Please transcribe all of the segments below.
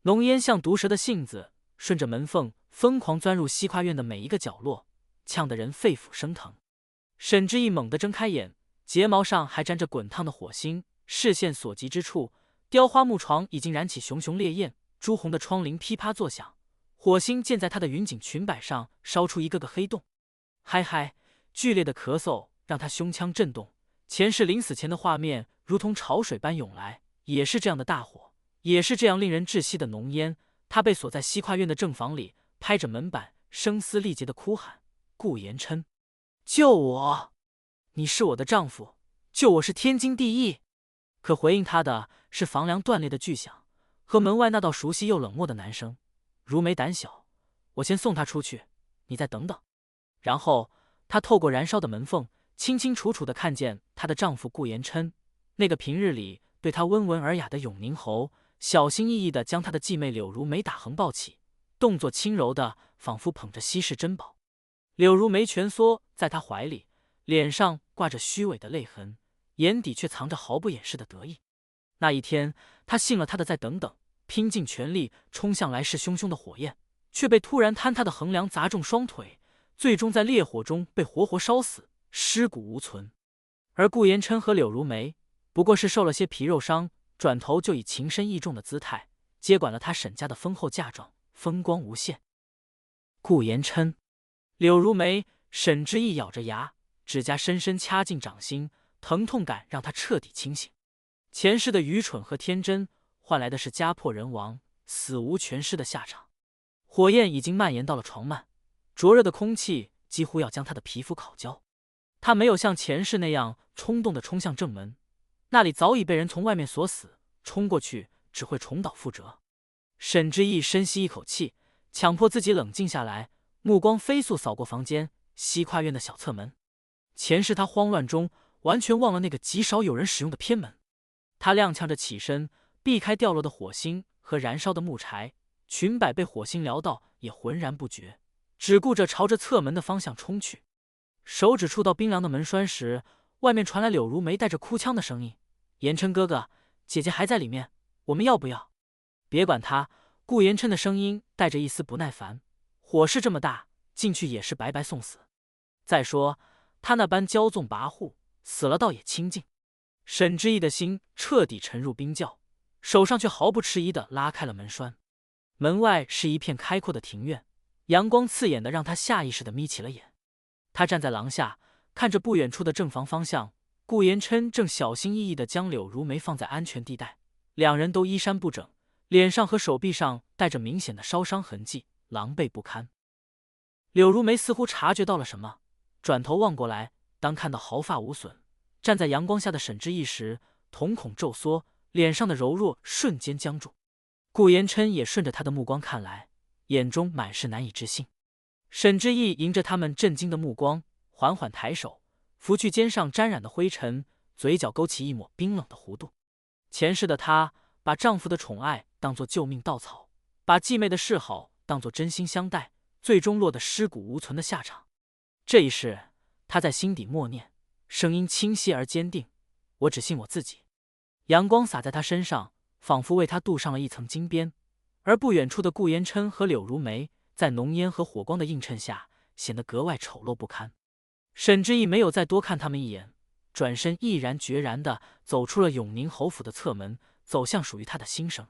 浓烟像毒蛇的性子，顺着门缝疯狂钻入西跨院的每一个角落，呛得人肺腑生疼。沈之意猛地睁开眼，睫毛上还沾着滚烫的火星，视线所及之处，雕花木床已经燃起熊熊烈焰，朱红的窗棂噼啪作响，火星溅在他的云锦裙摆上，烧出一个个黑洞。嗨嗨，剧烈的咳嗽让他胸腔震动，前世临死前的画面如同潮水般涌来，也是这样的大火，也是这样令人窒息的浓烟。他被锁在西跨院的正房里，拍着门板，声嘶力竭的哭喊：“顾延琛，救我！你是我的丈夫，救我是天经地义。”可回应他的是房梁断裂的巨响，和门外那道熟悉又冷漠的男声：“如梅胆小，我先送她出去，你再等等。”然后她透过燃烧的门缝，清清楚楚地看见她的丈夫顾延琛，那个平日里对她温文尔雅的永宁侯，小心翼翼地将她的继妹柳如梅打横抱起，动作轻柔的，仿佛捧着稀世珍宝。柳如梅蜷缩在他怀里，脸上挂着虚伪的泪痕，眼底却藏着毫不掩饰的得意。那一天，他信了他的再等等，拼尽全力冲向来势汹汹的火焰，却被突然坍塌的横梁砸中双腿，最终在烈火中被活活烧死，尸骨无存。而顾延琛和柳如梅不过是受了些皮肉伤，转头就以情深意重的姿态接管了他沈家的丰厚嫁妆，风光无限。顾延琛，柳如梅，沈之意咬着牙，指甲深深掐进掌心，疼痛感让他彻底清醒。前世的愚蠢和天真，换来的是家破人亡、死无全尸的下场。火焰已经蔓延到了床幔，灼热的空气几乎要将他的皮肤烤焦。他没有像前世那样冲动地冲向正门，那里早已被人从外面锁死，冲过去只会重蹈覆辙。沈之意深吸一口气，强迫自己冷静下来，目光飞速扫过房间西跨院的小侧门。前世他慌乱中完全忘了那个极少有人使用的偏门。他踉跄着起身，避开掉落的火星和燃烧的木柴，裙摆被火星燎到也浑然不觉，只顾着朝着侧门的方向冲去。手指触到冰凉的门栓时，外面传来柳如梅带着哭腔的声音：“延琛哥哥，姐姐还在里面，我们要不要？”别管他，顾延琛的声音带着一丝不耐烦：“火势这么大，进去也是白白送死。再说他那般骄纵跋扈，死了倒也清静。”沈之意的心彻底沉入冰窖，手上却毫不迟疑地拉开了门栓。门外是一片开阔的庭院，阳光刺眼的让他下意识地眯起了眼。他站在廊下，看着不远处的正房方向，顾延琛正小心翼翼地将柳如梅放在安全地带，两人都衣衫不整，脸上和手臂上带着明显的烧伤痕迹，狼狈不堪。柳如梅似乎察觉到了什么，转头望过来，当看到毫发无损站在阳光下的沈之意时，瞳孔骤缩，脸上的柔弱瞬间僵住。顾延琛也顺着他的目光看来，眼中满是难以置信。沈之意迎着他们震惊的目光，缓缓抬手拂去肩上沾染的灰尘，嘴角勾起一抹冰冷的弧度。前世的她把丈夫的宠爱当作救命稻草，把继妹的示好当作真心相待，最终落得尸骨无存的下场。这一世，她在心底默念，声音清晰而坚定：“我只信我自己。”阳光洒在她身上，仿佛为她镀上了一层金边。而不远处的顾延琛和柳如梅，在浓烟和火光的映衬下，显得格外丑陋不堪。沈之意没有再多看他们一眼，转身毅然决然地走出了永宁侯府的侧门，走向属于他的新生。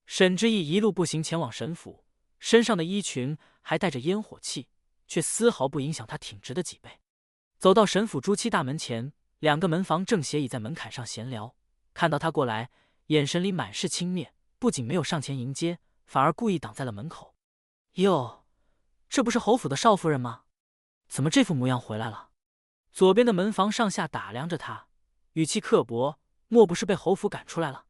沈之意一路步行前往沈府，身上的衣裙还带着烟火气，却丝毫不影响他挺直的脊背。走到沈府朱漆大门前，两个门房正斜倚在门槛上闲聊，看到他过来，眼神里满是轻蔑，不仅没有上前迎接，反而故意挡在了门口。哟，这不是侯府的少夫人吗？怎么这副模样回来了？左边的门房上下打量着他，语气刻薄，莫不是被侯府赶出来了？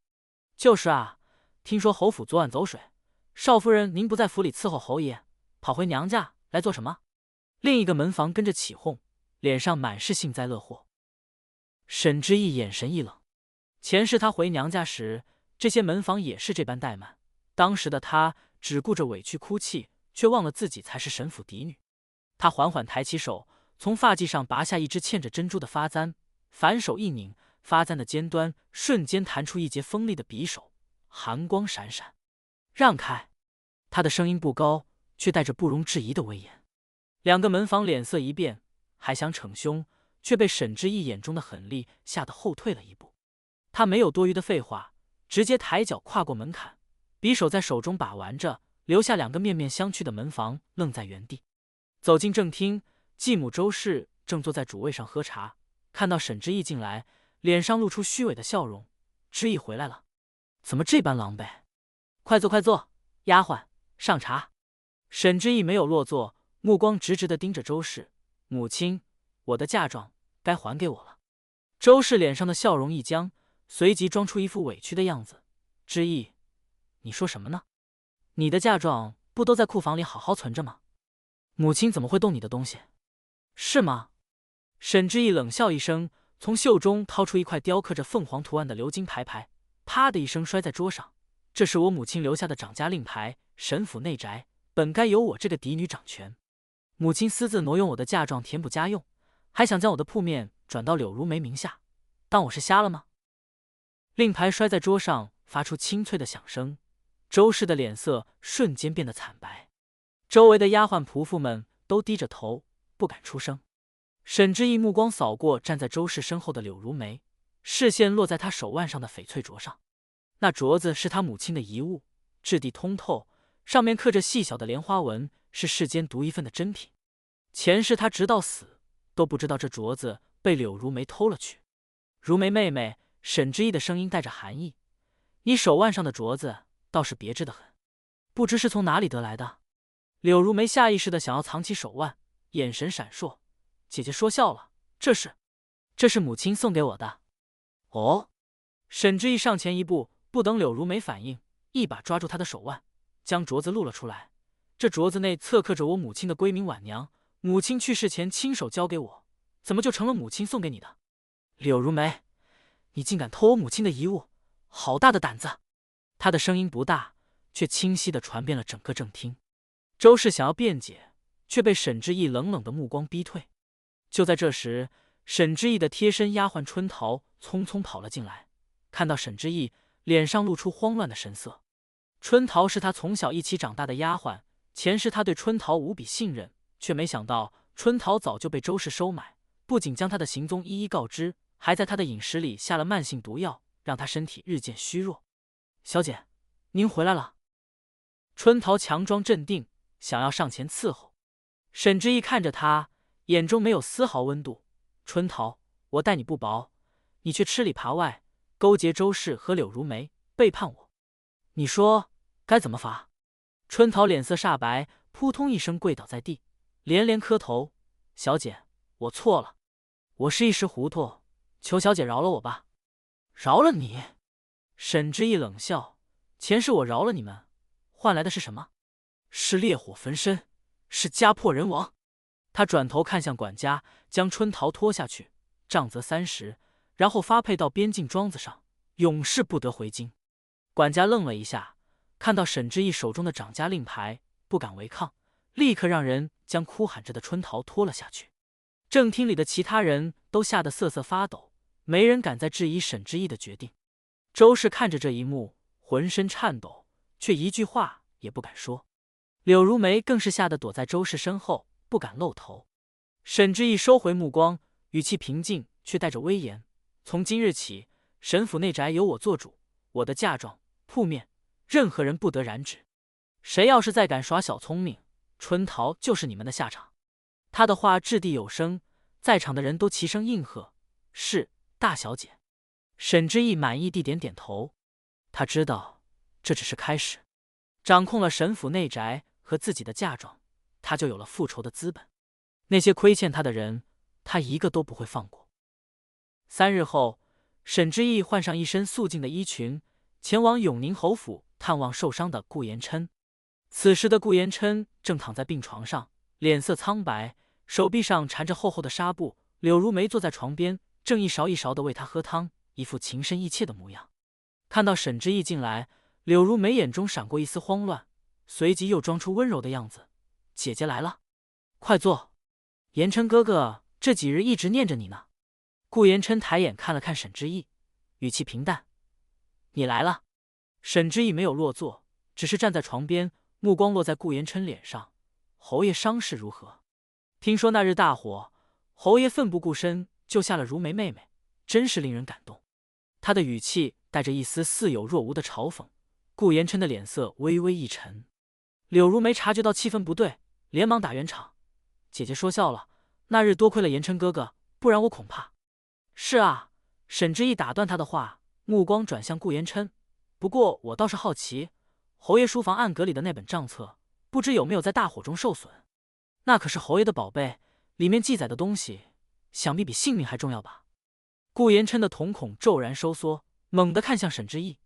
就是啊，听说侯府昨晚走水，少夫人您不在府里伺候侯爷，跑回娘家来做什么？另一个门房跟着起哄，脸上满是幸灾乐祸。沈之意眼神一冷，前世他回娘家时，这些门房也是这般怠慢，当时的他只顾着委屈哭泣，却忘了自己才是沈府嫡女。他缓缓抬起手，从发髻上拔下一只嵌着珍珠的发簪，反手一拧，发簪的尖端瞬间弹出一截锋利的匕首，寒光闪闪。让开！”他的声音不高，却带着不容置疑的威严。两个门房脸色一变，还想逞凶，却被沈之意眼中的狠厉吓得后退了一步。他没有多余的废话，直接抬脚跨过门槛，匕首在手中把玩着，留下两个面面相觑的门房愣在原地。走进正厅，继母周氏正坐在主位上喝茶，看到沈之意进来，脸上露出虚伪的笑容：“之意回来了，怎么这般狼狈？快坐，快坐，丫鬟上茶。”沈之意没有落座，目光直直地盯着周氏：“母亲，我的嫁妆该还给我了。”周氏脸上的笑容一僵，随即装出一副委屈的样子：“之意，你说什么呢？你的嫁妆不都在库房里好好存着吗？母亲怎么会动你的东西？是吗？”沈之意冷笑一声，从袖中掏出一块雕刻着凤凰图案的鎏金牌，啪的一声摔在桌上：“这是我母亲留下的掌家令牌，沈府内宅本该由我这个嫡女掌权。母亲私自挪用我的嫁妆填补家用，还想将我的铺面转到柳如梅名下，当我是瞎了吗？”令牌摔在桌上，发出清脆的响声，周氏的脸色瞬间变得惨白。周围的丫鬟仆妇们都低着头，不敢出声。沈之意目光扫过站在周氏身后的柳如梅，视线落在她手腕上的翡翠镯上。那镯子是她母亲的遗物，质地通透，上面刻着细小的莲花纹，是世间独一份的珍品。前世她直到死都不知道这镯子被柳如梅偷了去。如梅妹妹，沈之意的声音带着寒意：“你手腕上的镯子倒是别致的很，不知是从哪里得来的？”柳如梅下意识的想要藏起手腕，眼神闪烁：“姐姐说笑了，这是母亲送给我的。”哦。沈之意上前一步，不等柳如梅反应，一把抓住她的手腕，将镯子露了出来。这镯子内侧刻着我母亲的闺名婉娘，母亲去世前亲手交给我，怎么就成了母亲送给你的？柳如梅，你竟敢偷我母亲的遗物，好大的胆子！她的声音不大，却清晰地传遍了整个正厅。周氏想要辩解，却被沈之意冷冷的目光逼退。就在这时，沈之意的贴身丫鬟春桃匆匆跑了进来，看到沈之意，脸上露出慌乱的神色。春桃是他从小一起长大的丫鬟，前世他对春桃无比信任，却没想到春桃早就被周氏收买，不仅将他的行踪一一告知，还在他的饮食里下了慢性毒药，让他身体日渐虚弱。“小姐，您回来了。”春桃强装镇定，想要上前伺候。沈之意看着他，眼中没有丝毫温度：“春桃，我待你不薄，你却吃里扒外，勾结周氏和柳如梅，背叛我，你说该怎么罚？”春桃脸色煞白，扑通一声跪倒在地，连连磕头：“小姐，我错了，我是一时糊涂，求小姐饶了我吧。”“饶了你？”沈之意冷笑：“前世我饶了你们，换来的是什么？是烈火焚身，是家破人亡。”他转头看向管家，将春桃拖下去，杖责30，然后发配到边境庄子上，永世不得回京。管家愣了一下，看到沈之意手中的掌家令牌，不敢违抗，立刻让人将哭喊着的春桃拖了下去。正厅里的其他人都吓得瑟瑟发抖，没人敢再质疑沈之意的决定。周氏看着这一幕，浑身颤抖，却一句话也不敢说。柳如梅更是吓得躲在周氏身后，不敢露头。沈之意收回目光，语气平静，却带着威严：“从今日起，沈府内宅由我做主，我的嫁妆、铺面，任何人不得染指。谁要是再敢耍小聪明，春桃就是你们的下场。”他的话掷地有声，在场的人都齐声应和：“是，大小姐。”沈之意满意地点点头，他知道这只是开始，掌控了沈府内宅和自己的嫁妆，他就有了复仇的资本。那些亏欠他的人，他一个都不会放过。3日后，沈之意换上一身素净的衣裙，前往永宁侯府探望受伤的顾延琛。此时的顾延琛正躺在病床上，脸色苍白，手臂上缠着厚厚的纱布。柳如梅坐在床边，正一勺一勺地喂他喝汤，一副情深意切的模样。看到沈之意进来，柳如梅眼中闪过一丝慌乱，随即又装出温柔的样子：“姐姐来了，快坐。延琛哥哥这几日一直念着你呢。”顾延琛抬眼看了看沈之意，语气平淡：“你来了。”沈之意没有落座，只是站在床边，目光落在顾延琛脸上。侯爷伤势如何？听说那日大火，侯爷奋不顾身救下了如梅妹妹，真是令人感动。他的语气带着一丝似有若无的嘲讽。顾延琛的脸色微微一沉。柳如梅察觉到气氛不对，连忙打圆场：“姐姐说笑了，那日多亏了延琛哥哥，不然我恐怕……”“是啊。”沈之意打断他的话，目光转向顾延琛：“不过我倒是好奇，侯爷书房暗格里的那本账册，不知有没有在大火中受损？那可是侯爷的宝贝，里面记载的东西，想必比性命还重要吧？”顾延琛的瞳孔骤然收缩，猛地看向沈之意：“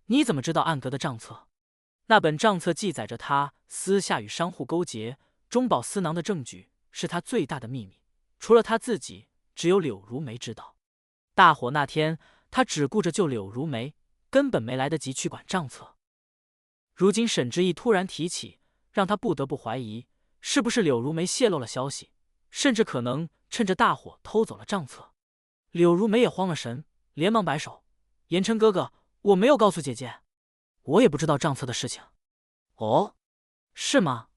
你怎么知道暗格的账册？”那本账册记载着他私下与商户勾结、中饱私囊的证据，是他最大的秘密。除了他自己，只有柳如梅知道。大火那天，他只顾着救柳如梅，根本没来得及去管账册。如今沈之意突然提起，让他不得不怀疑，是不是柳如梅泄露了消息，甚至可能趁着大火偷走了账册。柳如梅也慌了神，连忙摆手：“延琛哥哥，我没有告诉姐姐，我也不知道账册的事情。”“哦，是吗？”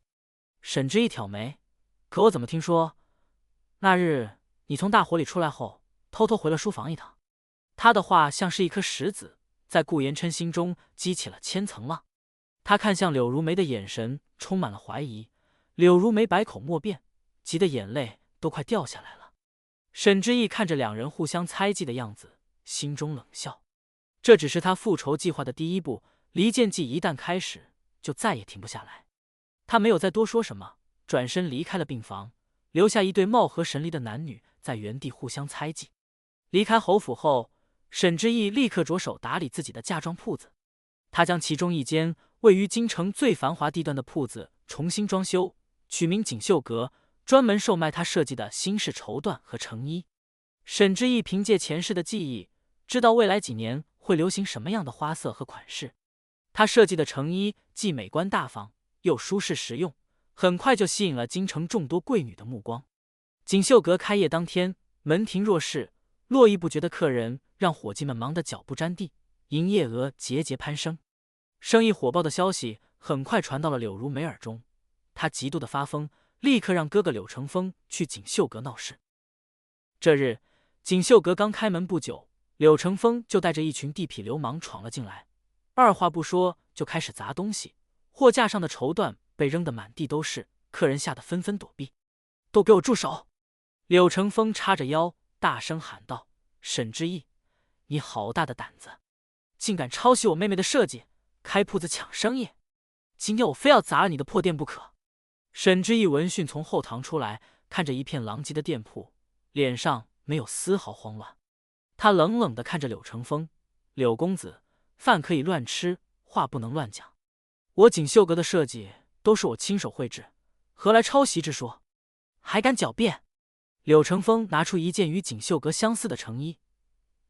沈之意挑眉：“可我怎么听说，那日你从大火里出来后，偷偷回了书房一趟？”他的话像是一颗石子，在顾延琛心中激起了千层浪。他看向柳如梅的眼神充满了怀疑，柳如梅百口莫辩，急得眼泪都快掉下来了。沈之意看着两人互相猜忌的样子，心中冷笑。这只是他复仇计划的第一步，离间计一旦开始，就再也停不下来。他没有再多说什么，转身离开了病房，留下一对貌合神离的男女在原地互相猜忌。离开侯府后，沈之意立刻着手打理自己的嫁妆铺子。他将其中一间位于京城最繁华地段的铺子重新装修，取名锦绣阁，专门售卖他设计的新式绸缎和成衣。沈之意凭借前世的记忆，知道未来几年会流行什么样的花色和款式。他设计的成衣既美观大方，又舒适实用，很快就吸引了京城众多贵女的目光。锦绣阁开业当天，门庭若市，络绎不绝的客人让伙计们忙得脚不沾地，营业额节节攀升。生意火爆的消息很快传到了柳如梅耳中，她极度的发疯，立刻让哥哥柳成风去锦绣阁闹事。这日，锦绣阁刚开门不久，柳成风就带着一群地痞流氓闯了进来，二话不说就开始砸东西，货架上的绸缎被扔得满地都是，客人吓得纷纷躲避。“都给我住手！”柳成风叉着腰大声喊道：“沈之意，你好大的胆子，竟敢抄袭我妹妹的设计，开铺子抢生意！今天我非要砸了你的破店不可！”沈之意闻讯从后堂出来，看着一片狼藉的店铺，脸上没有丝毫慌乱。他冷冷地看着柳成风：“柳公子，饭可以乱吃，话不能乱讲。我锦绣阁的设计都是我亲手绘制，何来抄袭之说？还敢狡辩！”柳成风拿出一件与锦绣阁相似的成衣：“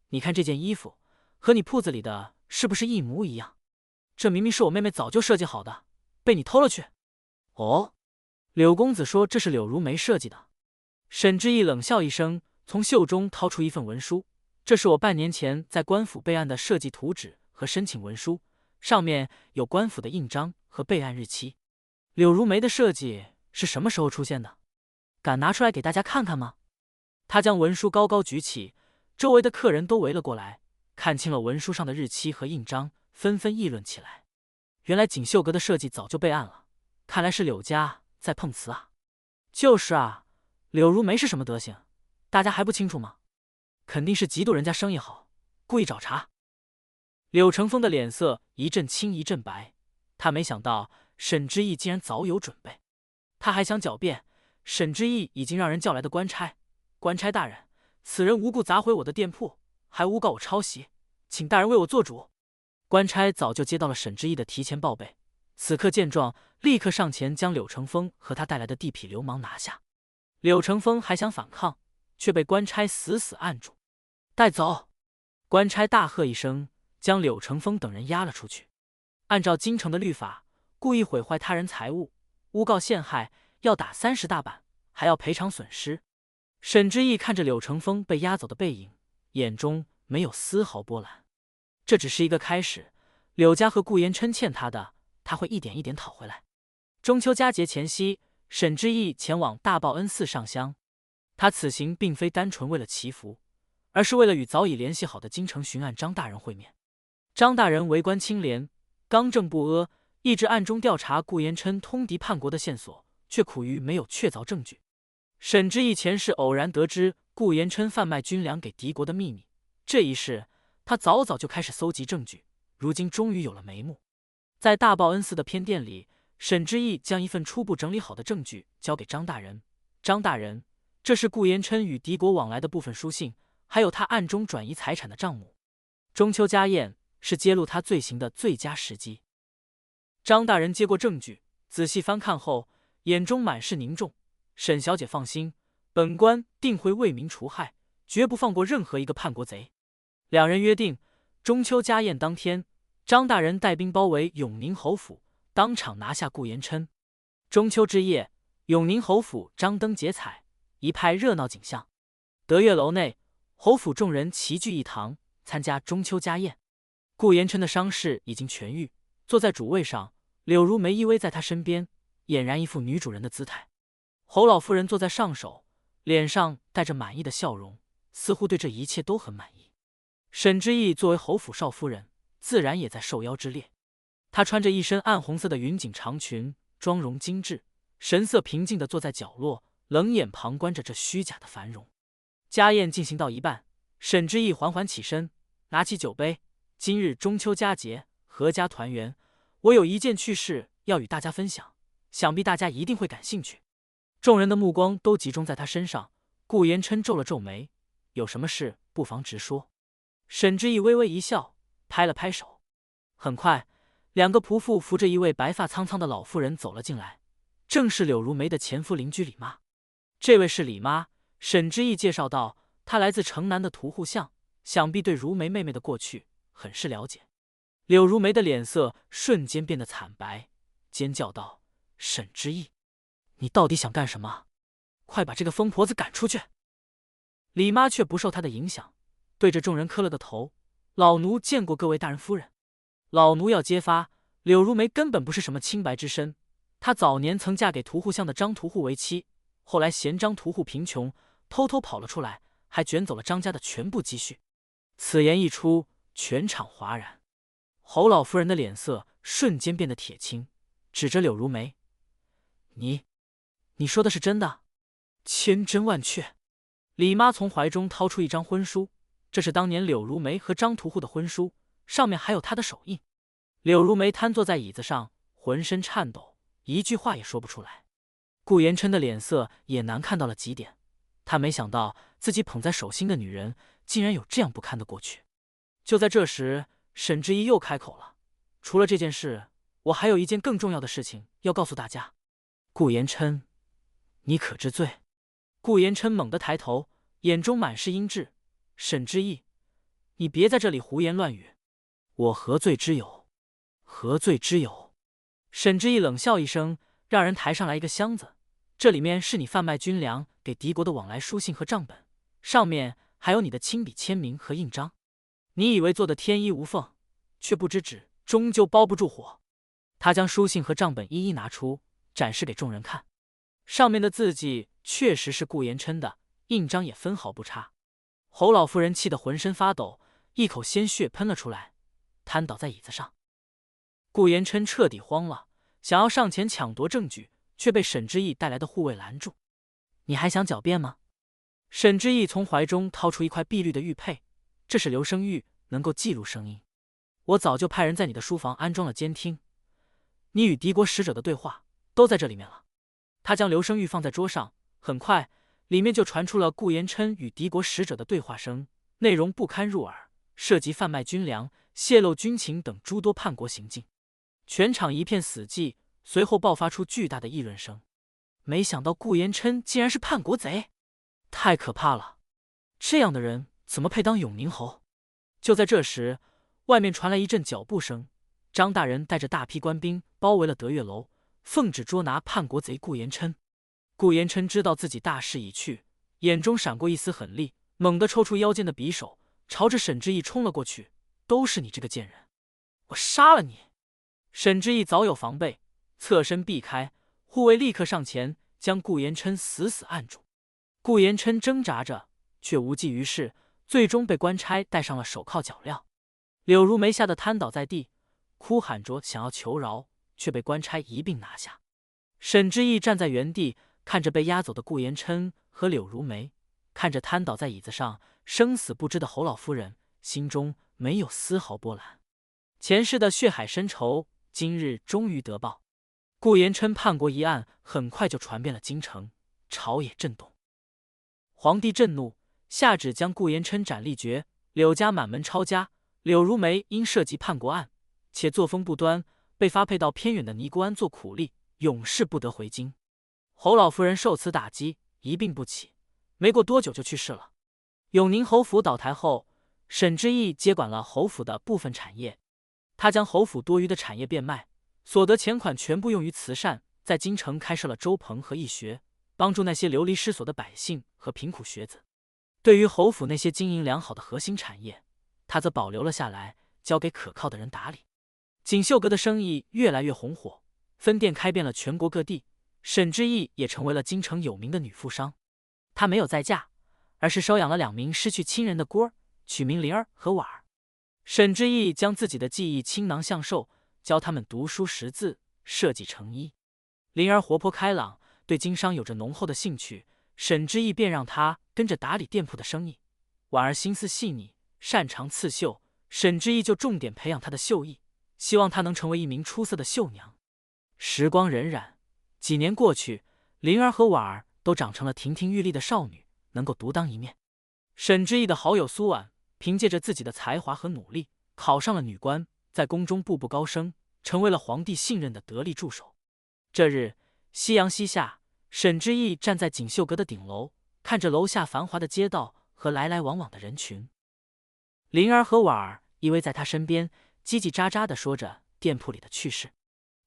你看这件衣服，和你铺子里的是不是一模一样？这明明是我妹妹早就设计好的，被你偷了去。”“哦，柳公子说这是柳如梅设计的。”沈之意冷笑一声，从袖中掏出一份文书：“这是我半年前在官府备案的设计图纸和申请文书，上面有官府的印章和备案日期。柳如梅的设计是什么时候出现的？敢拿出来给大家看看吗？”他将文书高高举起，周围的客人都围了过来，看清了文书上的日期和印章，纷纷议论起来。原来锦绣阁的设计早就备案了，看来是柳家在碰瓷啊。就是啊，柳如梅是什么德行，大家还不清楚吗？肯定是嫉妒人家生意好，故意找茬。柳成风的脸色一阵青一阵白，他没想到沈之意竟然早有准备。他还想狡辩，沈之意已经让人叫来的官差：“官差大人，此人无故砸毁我的店铺，还诬告我抄袭，请大人为我做主。”官差早就接到了沈之意的提前报备，此刻见状，立刻上前将柳成风和他带来的地痞流氓拿下。柳成风还想反抗，却被官差死死按住。“带走！”官差大喝一声，将柳成风等人押了出去。按照京城的律法，故意毁坏他人财物、诬告陷害，要打30大板，还要赔偿损失。沈之意看着柳成风被押走的背影，眼中没有丝毫波澜。这只是一个开始，柳家和顾延琛欠他的，他会一点一点讨回来。中秋佳节前夕，沈之意前往大报恩寺上香。他此行并非单纯为了祈福，而是为了与早已联系好的京城巡按张大人会面。张大人为官清廉，刚正不阿，一直暗中调查顾延琛通敌叛国的线索，却苦于没有确凿证据。沈之意前世偶然得知顾延琛贩卖军粮给敌国的秘密，这一事他早早就开始搜集证据，如今终于有了眉目。在大报恩寺的偏殿里，沈之意将一份初步整理好的证据交给张大人。张大人，这是顾延琛与敌国往来的部分书信，还有他暗中转移财产的账目。中秋家宴是揭露他罪行的最佳时机。张大人接过证据，仔细翻看后，眼中满是凝重。沈小姐放心，本官定会为民除害，绝不放过任何一个叛国贼。两人约定，中秋家宴当天，张大人带兵包围永宁侯府，当场拿下顾延琛。中秋之夜，永宁侯府张灯结彩，一派热闹景象。德月楼内，侯府众人齐聚一堂，参加中秋家宴。顾延琛的伤势已经痊愈，坐在主位上，柳如梅依偎在他身边，俨然一副女主人的姿态。侯老夫人坐在上首，脸上带着满意的笑容，似乎对这一切都很满意。沈之意作为侯府少夫人，自然也在受邀之列。她穿着一身暗红色的云锦长裙，妆容精致，神色平静地坐在角落，冷眼旁观着这虚假的繁荣。家宴进行到一半，沈之意缓缓起身，拿起酒杯，今日中秋佳节，阖家团圆，我有一件趣事要与大家分享，想必大家一定会感兴趣。众人的目光都集中在他身上，顾延琛皱了皱眉，有什么事不妨直说。沈之意微微一笑，拍了拍手。很快，两个仆妇扶着一位白发苍苍的老妇人走了进来，正是柳如梅的前夫邻居李妈。这位是李妈，沈之意介绍道，她来自城南的屠户巷，想必对如梅妹妹的过去很是了解。柳如梅的脸色瞬间变得惨白，尖叫道：“沈之意，你到底想干什么？快把这个疯婆子赶出去！”李妈却不受她的影响，对着众人磕了个头：“老奴见过各位大人夫人。”老奴要揭发，柳如梅根本不是什么清白之身，她早年曾嫁给屠户巷的张屠户为妻，后来嫌张屠户贫穷，偷偷跑了出来，还卷走了张家的全部积蓄。此言一出，全场哗然。侯老夫人的脸色瞬间变得铁青，指着柳如梅：“你说的是真的？千真万确。”李妈从怀中掏出一张婚书，这是当年柳如梅和张屠户的婚书，上面还有她的手印。柳如梅瘫坐在椅子上，浑身颤抖，一句话也说不出来。顾延琛的脸色也难看到了极点，他没想到自己捧在手心的女人竟然有这样不堪的过去。就在这时，沈之意又开口了：“除了这件事，我还有一件更重要的事情要告诉大家。顾延琛，你可知罪？”顾延琛猛地抬头，眼中满是阴鸷：“沈之意，你别在这里胡言乱语，我何罪之有？何罪之有？”沈之意冷笑一声，让人抬上来一个箱子，这里面是你贩卖军粮给敌国的往来书信和账本，上面还有你的亲笔签名和印章。你以为做的天衣无缝，却不知纸终究包不住火。他将书信和账本一一拿出，展示给众人看，上面的字迹确实是顾延琛的，印章也分毫不差。侯老夫人气得浑身发抖，一口鲜血喷了出来，瘫倒在椅子上。顾延琛彻底慌了，想要上前抢夺证据，却被沈之意带来的护卫拦住。“你还想狡辩吗？”沈之意从怀中掏出一块碧绿的玉佩，这是留声玉，能够记录声音。我早就派人在你的书房安装了监听，你与敌国使者的对话都在这里面了。他将留声玉放在桌上，很快里面就传出了顾延琛与敌国使者的对话声，内容不堪入耳，涉及贩卖军粮、泄露军情等诸多叛国行径。全场一片死寂，随后爆发出巨大的议论声。没想到顾延琛竟然是叛国贼，太可怕了！这样的人怎么配当永宁侯？就在这时，外面传来一阵脚步声，张大人带着大批官兵包围了德月楼，奉旨捉拿叛国贼顾延琛。顾延琛知道自己大势已去，眼中闪过一丝狠戾，猛地抽出腰间的匕首，朝着沈之意冲了过去。“都是你这个贱人，我杀了你！”沈之意早有防备，侧身避开，护卫立刻上前将顾延琛死死按住。顾延琛挣扎着，却无济于事，最终被官差戴上了手铐脚镣。柳如梅吓得瘫倒在地，哭喊着想要求饶，却被官差一并拿下。沈之意站在原地，看着被押走的顾延琛和柳如梅，看着瘫倒在椅子上生死不知的侯老夫人，心中没有丝毫波澜。前世的血海深仇，今日终于得报。顾延琛叛国一案很快就传遍了京城，朝野震动。皇帝震怒，下旨将顾延琛斩立决。柳家满门抄家，柳如梅因涉及叛国案，且作风不端，被发配到偏远的尼姑庵做苦力，永世不得回京。侯老夫人受此打击，一病不起，没过多久就去世了。永宁侯府倒台后，沈之意接管了侯府的部分产业，他将侯府多余的产业变卖，所得钱款全部用于慈善，在京城开设了周棚和义学，帮助那些流离失所的百姓和贫苦学子。对于侯府那些经营良好的核心产业，他则保留了下来，交给可靠的人打理。锦绣阁的生意越来越红火，分店开遍了全国各地，沈之意也成为了京城有名的女富商。她没有再嫁，而是收养了2名失去亲人的孤儿，取名灵儿和婉儿。沈之意将自己的技艺倾囊相授，教他们读书识字，设计成衣。灵儿活泼开朗，对经商有着浓厚的兴趣，沈之意便让她跟着打理店铺的生意。婉儿心思细腻，擅长刺绣，沈之意就重点培养她的绣艺，希望她能成为一名出色的绣娘。时光荏苒，几年过去，灵儿和婉儿都长成了亭亭玉立的少女，能够独当一面。沈之意的好友苏婉凭借着自己的才华和努力，考上了女官，在宫中步步高升，成为了皇帝信任的得力助手。这日，夕阳西下，沈之意站在锦绣阁的顶楼，看着楼下繁华的街道和来来往往的人群。灵儿和婉儿依偎在他身边，叽叽喳喳地说着店铺里的趣事。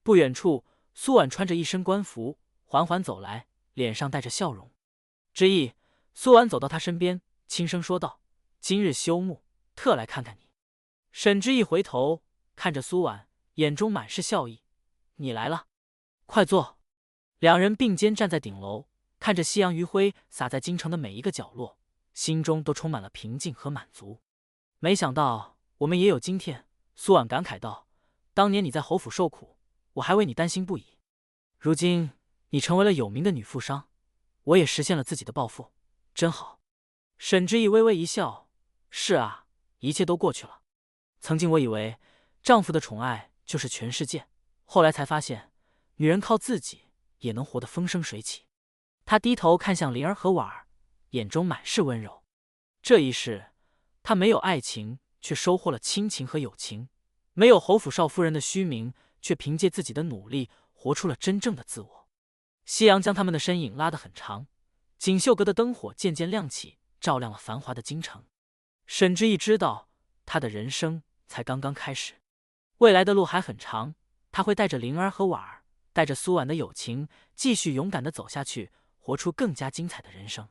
不远处，苏婉穿着一身官服，缓缓走来，脸上带着笑容。之意，苏婉走到他身边，轻声说道：“今日休沐，特来看看你。”沈之意回头看着苏婉，眼中满是笑意：“你来了，快坐。”两人并肩站在顶楼，看着夕阳余晖洒在京城的每一个角落，心中都充满了平静和满足。没想到我们也有今天，苏婉感慨道：“当年你在侯府受苦，我还为你担心不已。如今你成为了有名的女富商，我也实现了自己的抱负，真好。”沈之意微微一笑：“是啊，一切都过去了。曾经我以为丈夫的宠爱就是全世界，后来才发现，女人靠自己也能活得风生水起。”他低头看向灵儿和婉儿，眼中满是温柔。这一世，他没有爱情，却收获了亲情和友情；没有侯府少夫人的虚名，却凭借自己的努力活出了真正的自我。夕阳将他们的身影拉得很长，锦绣阁的灯火渐渐亮起，照亮了繁华的京城。沈之意知道，他的人生才刚刚开始，未来的路还很长，他会带着灵儿和婉儿，带着苏婉的友情，继续勇敢地走下去，活出更加精彩的人生。